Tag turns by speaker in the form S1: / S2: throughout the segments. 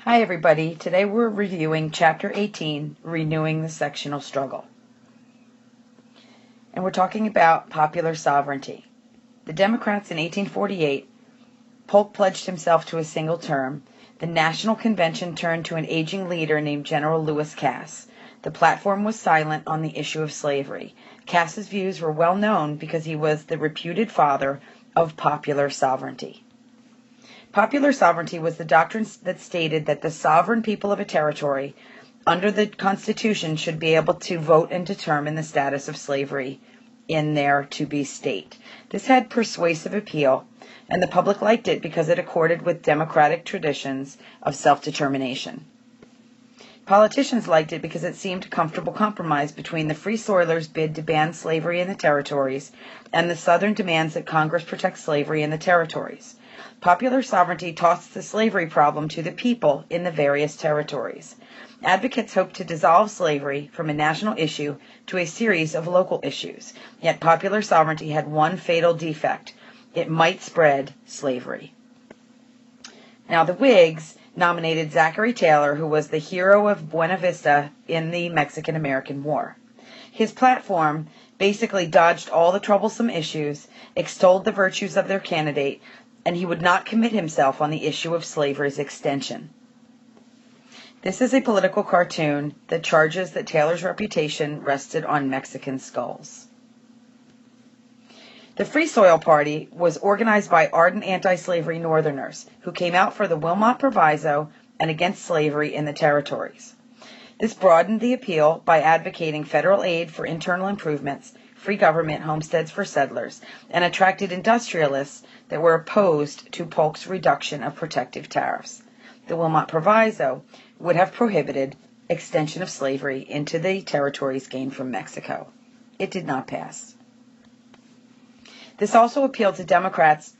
S1: Hi everybody, today we're reviewing Chapter 18, Renewing the Sectional Struggle. And we're talking about popular sovereignty. The Democrats in 1848, Polk pledged himself to a single term. The National Convention turned to an aging leader named General Lewis Cass. The platform was silent on the issue of slavery. Cass's views were well known because he was the reputed father of popular sovereignty. Popular sovereignty was the doctrine that stated that the sovereign people of a territory under the Constitution should be able to vote and determine the status of slavery in their to-be state. This had persuasive appeal, and the public liked it because it accorded with democratic traditions of self-determination. Politicians liked it because it seemed a comfortable compromise between the Free Soilers' bid to ban slavery in the territories and the Southern demands that Congress protect slavery in the territories. Popular sovereignty tossed the slavery problem to the people in the various territories. Advocates hoped to dissolve slavery from a national issue to a series of local issues. Yet popular sovereignty had one fatal defect: it might spread slavery. Now, the Whigs nominated Zachary Taylor, who was the hero of Buena Vista in the Mexican-American War. His platform basically dodged all the troublesome issues, extolled the virtues of their candidate, and he would not commit himself on the issue of slavery's extension. This is a political cartoon that charges that Taylor's reputation rested on Mexican skulls. The Free Soil Party was organized by ardent anti-slavery Northerners who came out for the Wilmot Proviso and against slavery in the territories. This broadened the appeal by advocating federal aid for internal improvements, free government, homesteads for settlers, and attracted industrialists that were opposed to Polk's reduction of protective tariffs. The Wilmot Proviso would have prohibited extension of slavery into the territories gained from Mexico. It did not pass. This also appealed to Democrats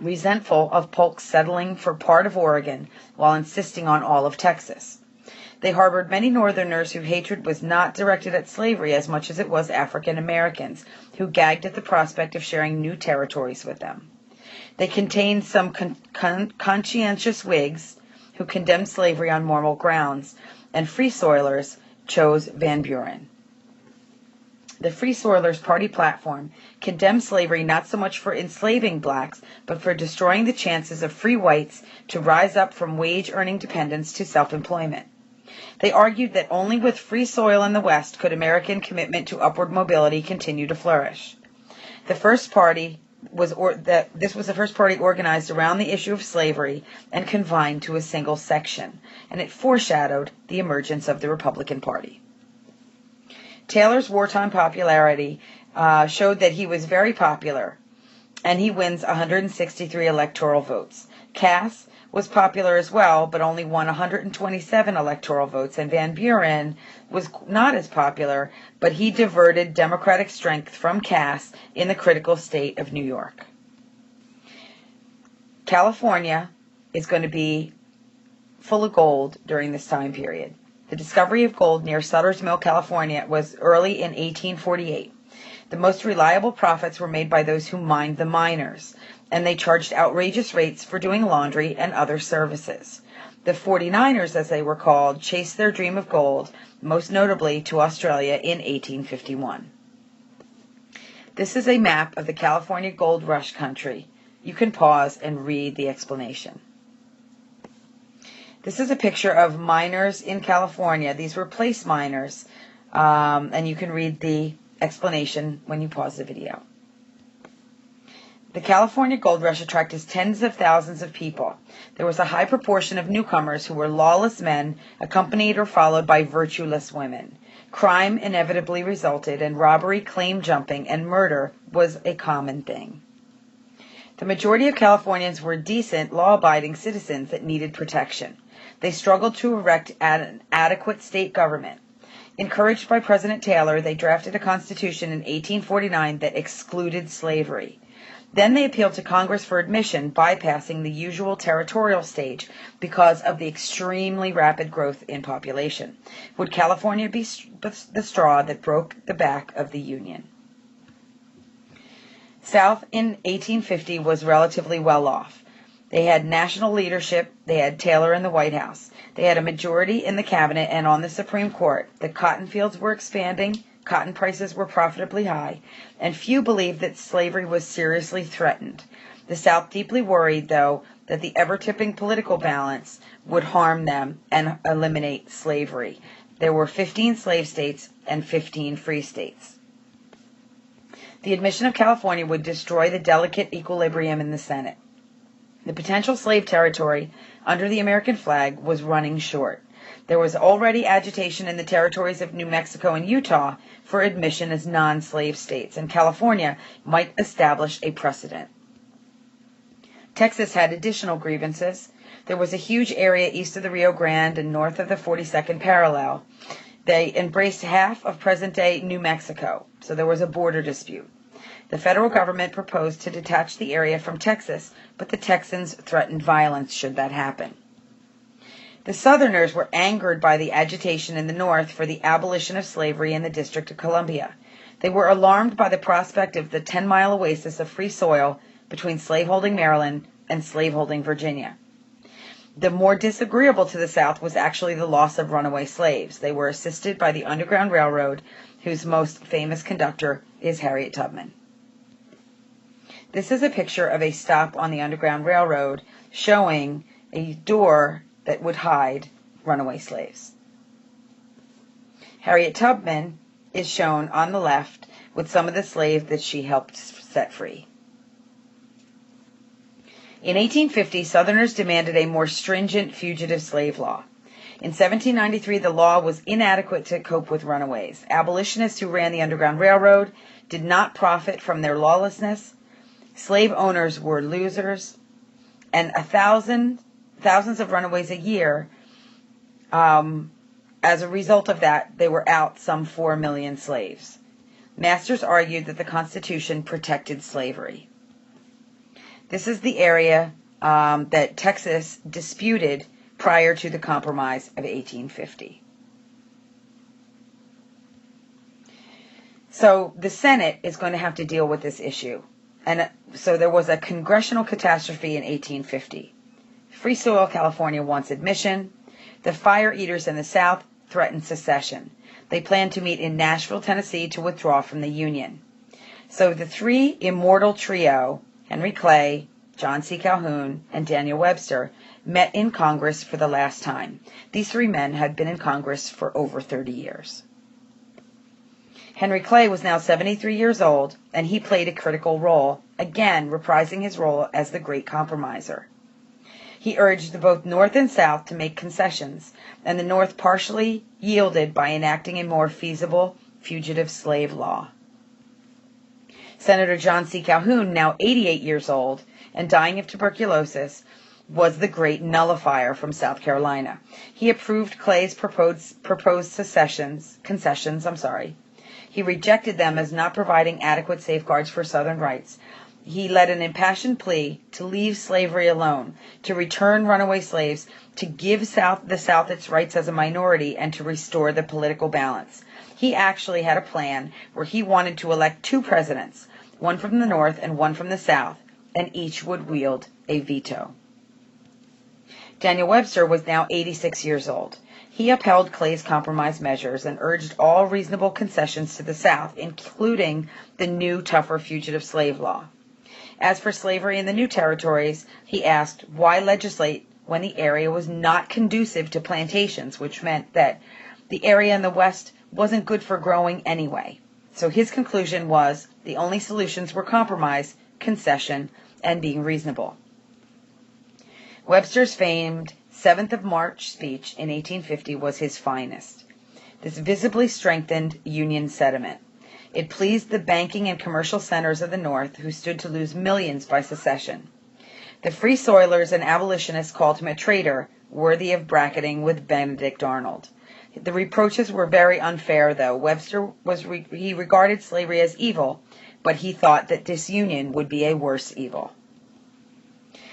S1: resentful of Polk settling for part of Oregon while insisting on all of Texas. They harbored many Northerners whose hatred was not directed at slavery as much as it was African Americans, who gagged at the prospect of sharing new territories with them. They contained some conscientious Whigs who condemned slavery on moral grounds, and Free Soilers chose Van Buren. The Free Soilers party platform condemned slavery not so much for enslaving blacks, but for destroying the chances of free whites to rise up from wage-earning dependence to self-employment. They argued that only with free soil in the West could American commitment to upward mobility continue to flourish. This was the first party organized around the issue of slavery and confined to a single section, and it foreshadowed the emergence of the Republican Party. Taylor's wartime popularity showed that he was very popular, and he wins 163 electoral votes. Cass was popular as well, but only won 127 electoral votes, and Van Buren was not as popular, but he diverted Democratic strength from Cass in the critical state of New York. California is going to be full of gold during this time period. The discovery of gold near Sutter's Mill, California, was early in 1848. The most reliable profits were made by those who mined the miners, and they charged outrageous rates for doing laundry and other services. The 49ers, as they were called, chased their dream of gold, most notably to Australia in 1851. This is a map of the California gold rush country. You can pause and read the explanation. This is a picture of miners in California. These were place miners, and you can read the explanation when you pause the video. The California gold rush attracted tens of thousands of people. There was a high proportion of newcomers who were lawless men, accompanied or followed by virtueless women. Crime inevitably resulted, and robbery, claim jumping, and murder was a common thing. The majority of Californians were decent, law-abiding citizens that needed protection. They struggled to erect an adequate state government. Encouraged by President Taylor, they drafted a constitution in 1849 that excluded slavery. Then they appealed to Congress for admission, bypassing the usual territorial stage because of the extremely rapid growth in population. Would California be the straw that broke the back of the Union? South in 1850 was relatively well off. They had national leadership. They had Taylor in the White House. They had a majority in the cabinet and on the Supreme Court. The cotton fields were expanding. Cotton prices were profitably high, and few believed that slavery was seriously threatened. The South deeply worried, though, that the ever-tipping political balance would harm them and eliminate slavery. There were 15 slave states and 15 free states. The admission of California would destroy the delicate equilibrium in the Senate. The potential slave territory under the American flag was running short. There was already agitation in the territories of New Mexico and Utah for admission as non-slave states, and California might establish a precedent. Texas had additional grievances. There was a huge area east of the Rio Grande and north of the 42nd parallel. They embraced half of present-day New Mexico, so there was a border dispute. The federal government proposed to detach the area from Texas, but the Texans threatened violence should that happen. The Southerners were angered by the agitation in the North for the abolition of slavery in the District of Columbia. They were alarmed by the prospect of the 10-mile oasis of free soil between slaveholding Maryland and slaveholding Virginia. The more disagreeable to the South was actually the loss of runaway slaves. They were assisted by the Underground Railroad, whose most famous conductor is Harriet Tubman. This is a picture of a stop on the Underground Railroad showing a door that would hide runaway slaves. Harriet Tubman is shown on the left with some of the slaves that she helped set free. In 1850, Southerners demanded a more stringent fugitive slave law. In 1793, the law was inadequate to cope with runaways. Abolitionists who ran the Underground Railroad did not profit from their lawlessness. Slave owners were losers, and thousands of runaways a year. As a result of that, they were out some 4 million slaves. Masters argued that the Constitution protected slavery. This is the area that Texas disputed prior to the Compromise of 1850. So the Senate is going to have to deal with this issue. And so there was a congressional catastrophe in 1850. Free Soil California wants admission. The fire eaters in the South threatened secession. They planned to meet in Nashville, Tennessee to withdraw from the Union. So the three immortal trio, Henry Clay, John C. Calhoun, and Daniel Webster, met in Congress for the last time. These three men had been in Congress for over 30 years. Henry Clay was now 73 years old, and he played a critical role, again reprising his role as the great compromiser. He urged both North and South to make concessions, and the North partially yielded by enacting a more feasible fugitive slave law. Senator John C. Calhoun, now 88 years old and dying of tuberculosis, was the great nullifier from South Carolina. He approved Clay's proposed concessions. He rejected them as not providing adequate safeguards for Southern rights. He led an impassioned plea to leave slavery alone, to return runaway slaves, to give the South its rights as a minority, and to restore the political balance. He actually had a plan where he wanted to elect two presidents, one from the North and one from the South, and each would wield a veto. Daniel Webster was now 86 years old. He upheld Clay's compromise measures and urged all reasonable concessions to the South, including the new, tougher fugitive slave law. As for slavery in the new territories, he asked, why legislate when the area was not conducive to plantations, which meant that the area in the West wasn't good for growing anyway. So his conclusion was the only solutions were compromise, concession, and being reasonable. Webster's famed 7th of March speech in 1850 was his finest. This visibly strengthened Union sentiment. It pleased the banking and commercial centers of the North, who stood to lose millions by secession. The Free Soilers and abolitionists called him a traitor, worthy of bracketing with Benedict Arnold. The reproaches were very unfair, though. Webster he regarded slavery as evil, but he thought that disunion would be a worse evil.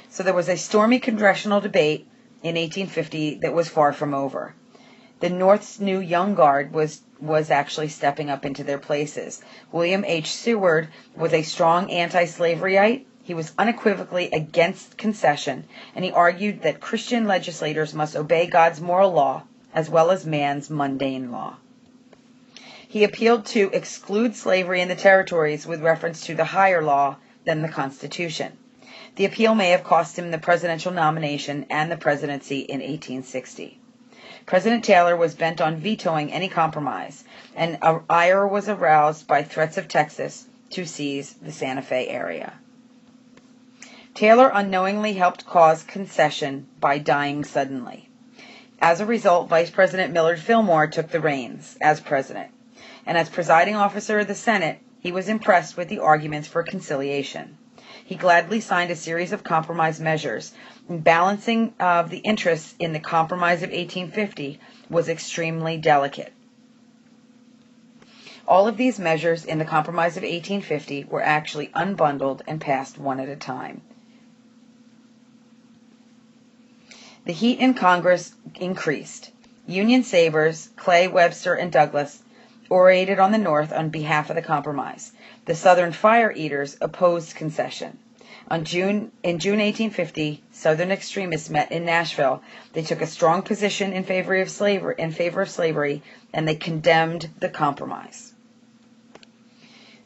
S1: So there was a stormy congressional debate in 1850 that was far from over. The North's new young guard was actually stepping up into their places. William H. Seward was a strong anti-slaveryite, He was unequivocally against concession, and he argued that Christian legislators must obey God's moral law as well as man's mundane law. He appealed to exclude slavery in the territories with reference to the higher law than the Constitution. The appeal may have cost him the presidential nomination and the presidency in 1860. President Taylor was bent on vetoing any compromise, and ire was aroused by threats of Texas to seize the Santa Fe area. Taylor unknowingly helped cause concession by dying suddenly. As a result, Vice President Millard Fillmore took the reins as president, and as presiding officer of the Senate, he was impressed with the arguments for conciliation. He gladly signed a series of compromise measures, and balancing of the interests in the Compromise of 1850 was extremely delicate. All of these measures in the Compromise of 1850 were actually unbundled and passed one at a time. The heat in Congress increased. Union savers, Clay, Webster, and Douglas, orated on the North on behalf of the compromise. The Southern fire eaters opposed concession. In June 1850, Southern extremists met in Nashville. They took a strong position in favor of slavery, and they condemned the compromise.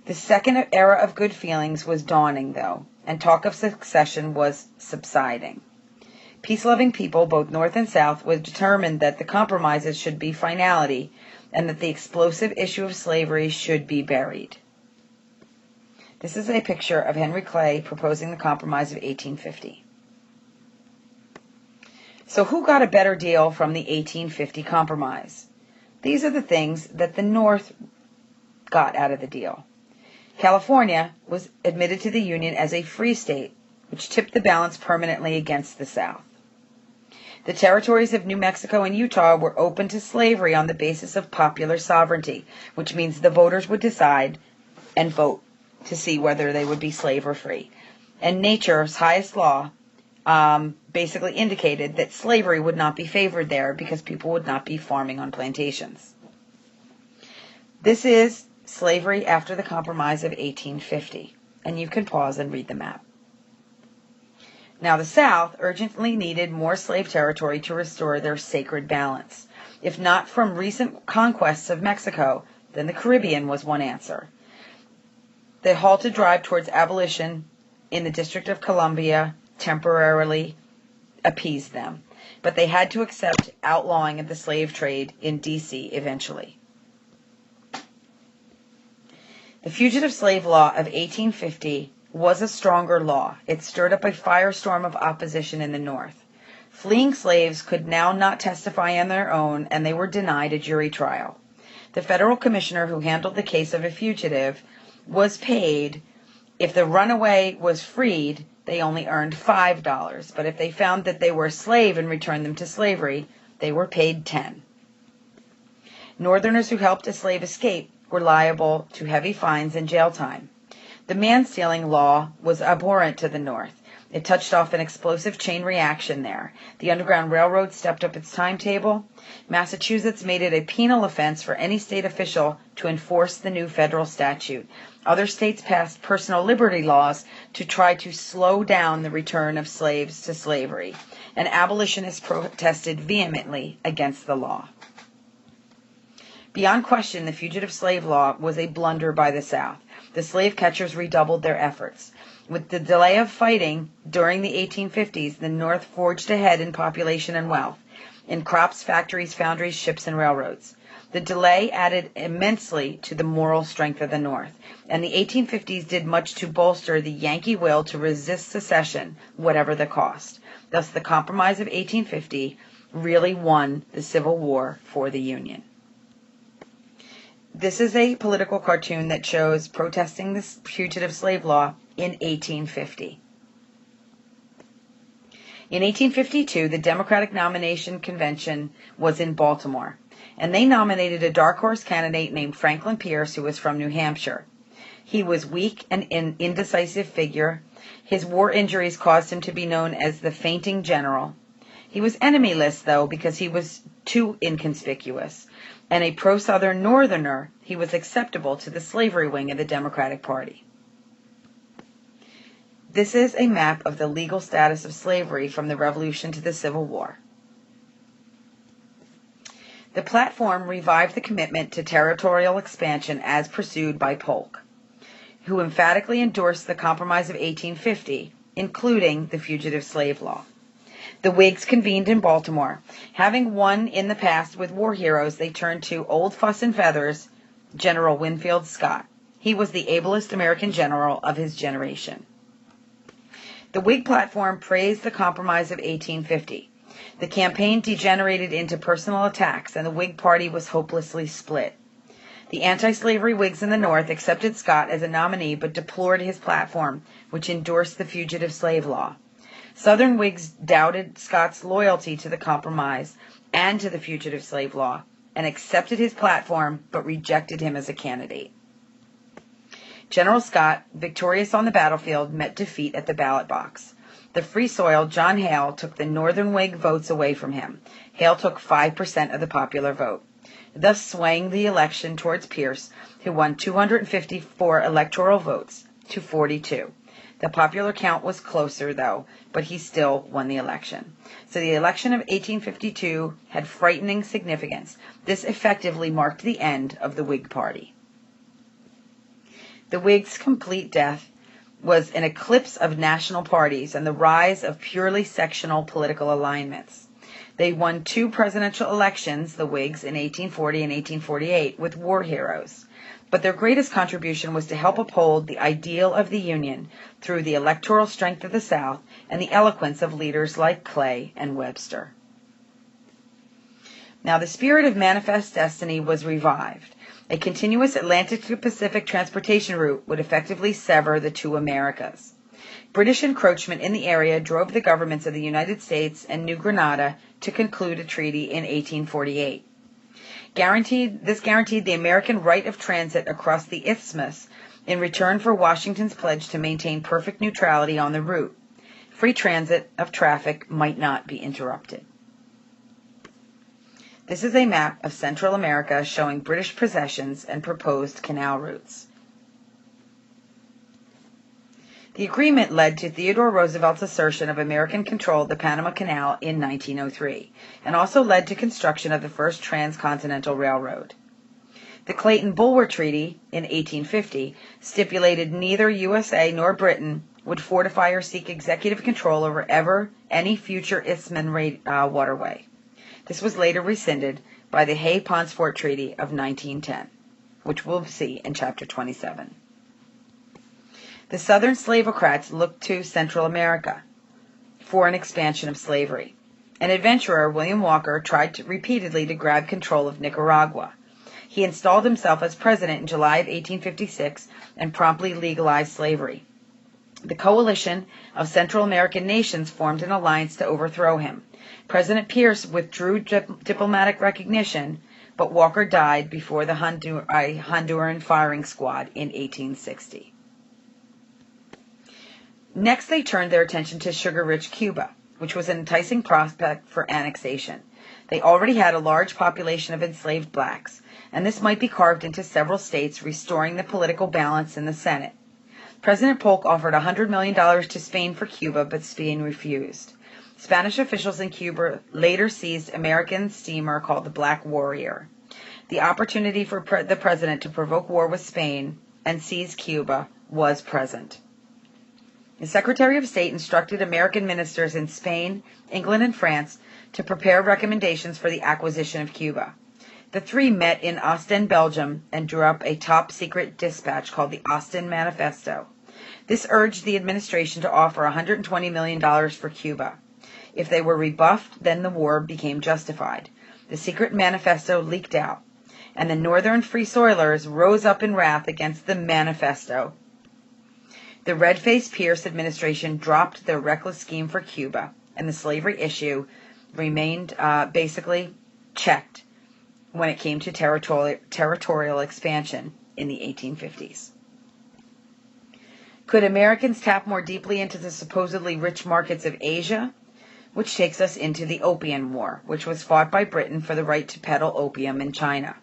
S1: The second era of good feelings was dawning, though, and talk of secession was subsiding. Peace-loving people, both North and South, were determined that the compromises should be finality and that the explosive issue of slavery should be buried. This is a picture of Henry Clay proposing the Compromise of 1850. So who got a better deal from the 1850 Compromise? These are the things that the North got out of the deal. California was admitted to the Union as a free state, which tipped the balance permanently against the South. The territories of New Mexico and Utah were open to slavery on the basis of popular sovereignty, which means the voters would decide and vote to see whether they would be slave or free. And nature's highest law basically indicated that slavery would not be favored there because people would not be farming on plantations. This is slavery after the Compromise of 1850, and you can pause and read the map. Now, the South urgently needed more slave territory to restore their sacred balance. If not from recent conquests of Mexico, then the Caribbean was one answer. The halted drive towards abolition in the District of Columbia temporarily appeased them, but they had to accept outlawing of the slave trade in D.C. eventually. The Fugitive Slave Law of 1850 was a stronger law. It stirred up a firestorm of opposition in the North. Fleeing slaves could now not testify on their own, and they were denied a jury trial. The federal commissioner who handled the case of a fugitive was paid. If the runaway was freed, they only earned $5, but if they found that they were a slave and returned them to slavery, they were paid $10. Northerners who helped a slave escape were liable to heavy fines and jail time. The man-stealing law was abhorrent to the North. It touched off an explosive chain reaction there. The Underground Railroad stepped up its timetable. Massachusetts made it a penal offense for any state official to enforce the new federal statute. Other states passed personal liberty laws to try to slow down the return of slaves to slavery, and abolitionists protested vehemently against the law. Beyond question, the Fugitive Slave Law was a blunder by the South. The slave catchers redoubled their efforts. With the delay of fighting during the 1850s, the North forged ahead in population and wealth, in crops, factories, foundries, ships, and railroads. The delay added immensely to the moral strength of the North, and the 1850s did much to bolster the Yankee will to resist secession, whatever the cost. Thus, the Compromise of 1850 really won the Civil War for the Union. This is a political cartoon that shows protesting the Fugitive Slave Law in 1850. In 1852, the Democratic Nomination Convention was in Baltimore, and they nominated a dark horse candidate named Franklin Pierce, who was from New Hampshire. He was weak and an indecisive figure. His war injuries caused him to be known as the fainting general. He was enemy-less, though, because he was too inconspicuous. And a pro-Southern Northerner, he was acceptable to the slavery wing of the Democratic Party. This is a map of the legal status of slavery from the Revolution to the Civil War. The platform revived the commitment to territorial expansion as pursued by Polk, who emphatically endorsed the Compromise of 1850, including the Fugitive Slave Law. The Whigs convened in Baltimore. Having won in the past with war heroes, they turned to Old Fuss and Feathers, General Winfield Scott. He was the ablest American general of his generation. The Whig platform praised the Compromise of 1850. The campaign degenerated into personal attacks, and the Whig Party was hopelessly split. The anti-slavery Whigs in the North accepted Scott as a nominee but deplored his platform, which endorsed the Fugitive Slave Law. Southern Whigs doubted Scott's loyalty to the Compromise and to the Fugitive Slave Law, and accepted his platform but rejected him as a candidate. General Scott, victorious on the battlefield, met defeat at the ballot box. The Free Soil, John Hale, took the Northern Whig votes away from him. Hale took 5% of the popular vote, thus swaying the election towards Pierce, who won 254 electoral votes to 42. The popular count was closer, though, but he still won the election. So the election of 1852 had frightening significance. This effectively marked the end of the Whig Party. The Whigs' complete death was an eclipse of national parties and the rise of purely sectional political alignments. They won 2 presidential elections, the Whigs, in 1840 and 1848, with war heroes. But their greatest contribution was to help uphold the ideal of the Union through the electoral strength of the South and the eloquence of leaders like Clay and Webster. Now, the spirit of Manifest Destiny was revived. A continuous Atlantic to Pacific transportation route would effectively sever the two Americas. British encroachment in the area drove the governments of the United States and New Granada to conclude a treaty in 1848. This guaranteed the American right of transit across the isthmus in return for Washington's pledge to maintain perfect neutrality on the route. Free transit of traffic might not be interrupted. This is a map of Central America showing British possessions and proposed canal routes. The agreement led to Theodore Roosevelt's assertion of American control of the Panama Canal in 1903, and also led to construction of the first Transcontinental Railroad. The Clayton-Bulwer Treaty in 1850 stipulated neither USA nor Britain would fortify or seek executive control over any future Isthmian waterway. This was later rescinded by the Hay-Pauncefote Treaty of 1910, which we'll see in Chapter 27. The Southern slavocrats looked to Central America for an expansion of slavery. An adventurer, William Walker, tried repeatedly to grab control of Nicaragua. He installed himself as president in July of 1856 and promptly legalized slavery. The coalition of Central American nations formed an alliance to overthrow him. President Pierce withdrew diplomatic recognition, but Walker died before the Honduran firing squad in 1860. Next, they turned their attention to sugar-rich Cuba, which was an enticing prospect for annexation. They already had a large population of enslaved blacks, and this might be carved into several states, restoring the political balance in the Senate. President Polk offered $100 million to Spain for Cuba, but Spain refused. Spanish officials in Cuba later seized American steamer called the Black Warrior. The opportunity for the president to provoke war with Spain and seize Cuba was present. The Secretary of State instructed American ministers in Spain, England, and France to prepare recommendations for the acquisition of Cuba. The three met in Ostend, Belgium, and drew up a top-secret dispatch called the Ostend Manifesto. This urged the administration to offer $120 million for Cuba. If they were rebuffed, then the war became justified. The secret manifesto leaked out, and the Northern Free Soilers rose up in wrath against the manifesto. The red-faced Pierce administration dropped their reckless scheme for Cuba, and the slavery issue remained basically checked when it came to territorial expansion in the 1850s. Could Americans tap more deeply into the supposedly rich markets of Asia? Which takes us into the Opium War, which was fought by Britain for the right to peddle opium in China.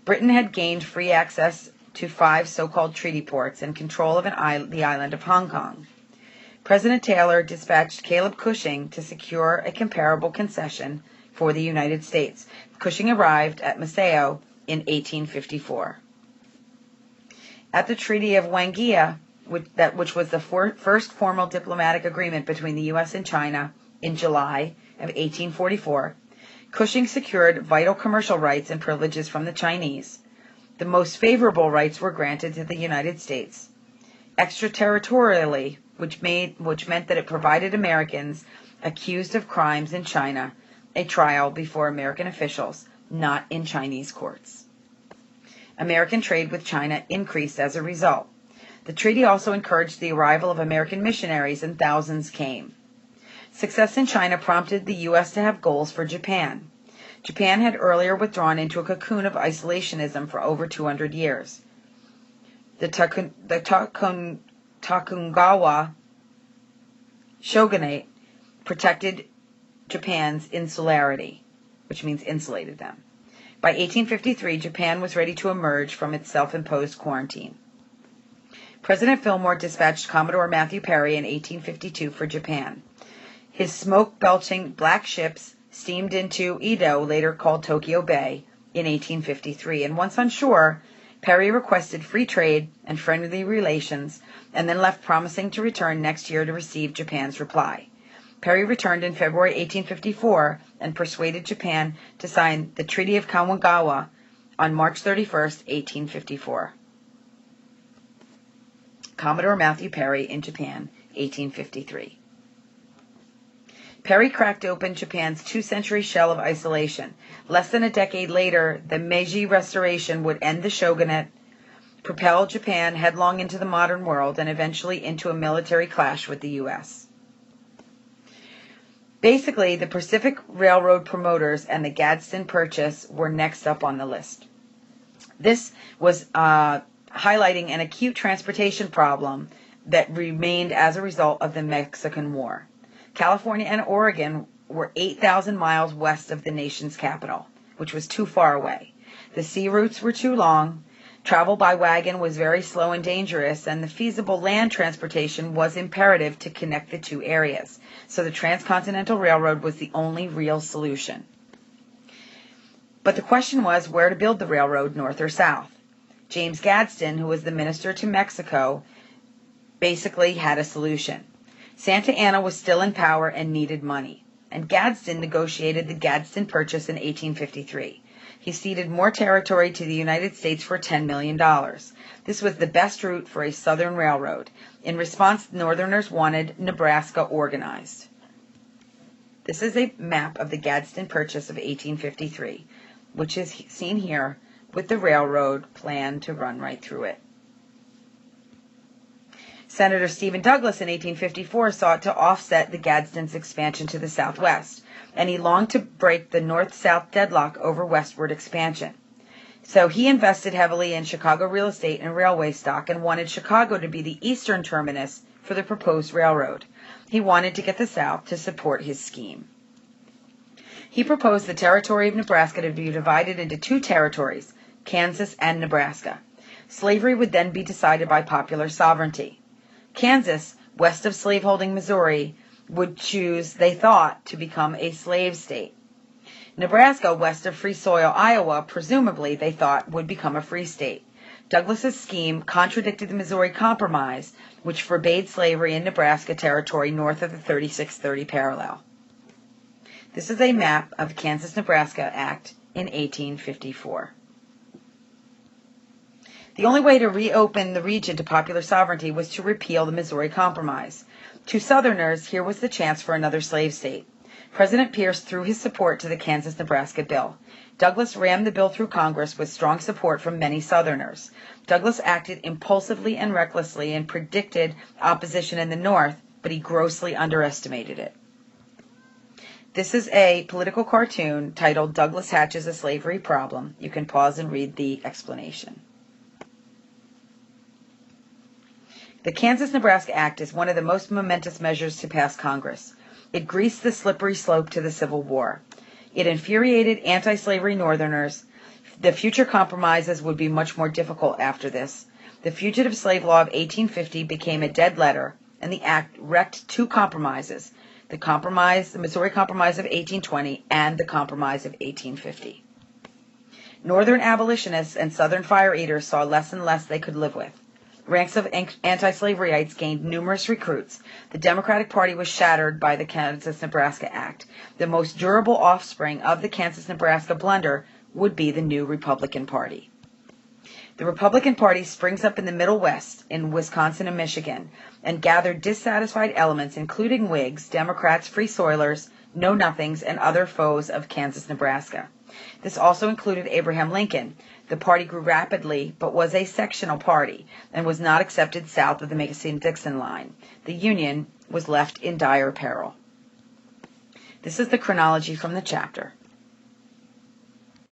S1: Britain had gained free access to 5 so-called treaty ports and control of the island of Hong Kong. President Taylor dispatched Caleb Cushing to secure a comparable concession for the United States. Cushing arrived at Maceo in 1854. At the Treaty of Wangia, which was the first formal diplomatic agreement between the U.S. and China in July of 1844, Cushing secured vital commercial rights and privileges from the Chinese. The most favorable rights were granted to the United States. Extraterritorially, which meant that it provided Americans accused of crimes in China a trial before American officials, not in Chinese courts. American trade with China increased as a result. The treaty also encouraged the arrival of American missionaries, and thousands came. Success in China prompted the U.S. to have goals for Japan. Japan had earlier withdrawn into a cocoon of isolationism for over 200 years. The Tokugawa shogunate protected Japan's insularity, which means insulated them. By 1853, Japan was ready to emerge from its self-imposed quarantine. President Fillmore dispatched Commodore Matthew Perry in 1852 for Japan. His smoke-belching black ships steamed into Edo, later called Tokyo Bay, in 1853, and once on shore, Perry requested free trade and friendly relations, and then left, promising to return next year to receive Japan's reply. Perry returned in February 1854 and persuaded Japan to sign the Treaty of Kamigawa on March 31, 1854. Commodore Matthew Perry in Japan, 1853. Perry cracked open Japan's two-century shell of isolation. Less than a decade later, the Meiji Restoration would end the shogunate, propel Japan headlong into the modern world, and eventually into a military clash with the U.S. Basically, the Pacific Railroad promoters and the Gadsden Purchase were next up on the list. This was highlighting an acute transportation problem that remained as a result of the Mexican War. California and Oregon were 8,000 miles west of the nation's capital, which was too far away. The sea routes were too long, travel by wagon was very slow and dangerous, and the feasible land transportation was imperative to connect the two areas. So the Transcontinental Railroad was the only real solution. But the question was where to build the railroad, north or south. James Gadsden, who was the minister to Mexico, basically had a solution. Santa Anna was still in power and needed money, and Gadsden negotiated the Gadsden Purchase in 1853. He ceded more territory to the United States for $10 million. This was the best route for a southern railroad. In response, Northerners wanted Nebraska organized. This is a map of the Gadsden Purchase of 1853, which is seen here with the railroad plan to run right through it. Senator Stephen Douglas in 1854 sought to offset the Gadsden's expansion to the southwest, and he longed to break the north-south deadlock over westward expansion. So he invested heavily in Chicago real estate and railway stock and wanted Chicago to be the eastern terminus for the proposed railroad. He wanted to get the South to support his scheme. He proposed the territory of Nebraska to be divided into two territories, Kansas and Nebraska. Slavery would then be decided by popular sovereignty. Kansas, west of slaveholding Missouri, would choose, they thought, to become a slave state. Nebraska, west of Free Soil, Iowa, presumably, they thought, would become a free state. Douglas's scheme contradicted the Missouri Compromise, which forbade slavery in Nebraska territory north of the 3630 parallel. This is a map of the Kansas-Nebraska Act in 1854. The only way to reopen the region to popular sovereignty was to repeal the Missouri Compromise. To Southerners, here was the chance for another slave state. President Pierce threw his support to the Kansas-Nebraska bill. Douglas rammed the bill through Congress with strong support from many Southerners. Douglas acted impulsively and recklessly and predicted opposition in the North, but he grossly underestimated it. This is a political cartoon titled Douglas Hatches a Slavery Problem. You can pause and read the explanation. The Kansas-Nebraska Act is one of the most momentous measures to pass Congress. It greased the slippery slope to the Civil War. It infuriated anti-slavery Northerners. The future compromises would be much more difficult after this. The Fugitive Slave Law of 1850 became a dead letter, and the act wrecked two compromises, the Missouri Compromise of 1820 and the Compromise of 1850. Northern abolitionists and Southern fire eaters saw less and less they could live with. Ranks of anti-slaverites gained numerous recruits. The Democratic Party was shattered by the Kansas-Nebraska Act. The most durable offspring of the Kansas-Nebraska blunder would be the new Republican Party. The Republican Party springs up in the Middle West, in Wisconsin and Michigan, and gathered dissatisfied elements including Whigs, Democrats, Free Soilers, Know-Nothings, and other foes of Kansas-Nebraska. This also included Abraham Lincoln. The party grew rapidly, but was a sectional party, and was not accepted south of the Mason-Dixon line. The Union was left in dire peril. This is the chronology from the chapter.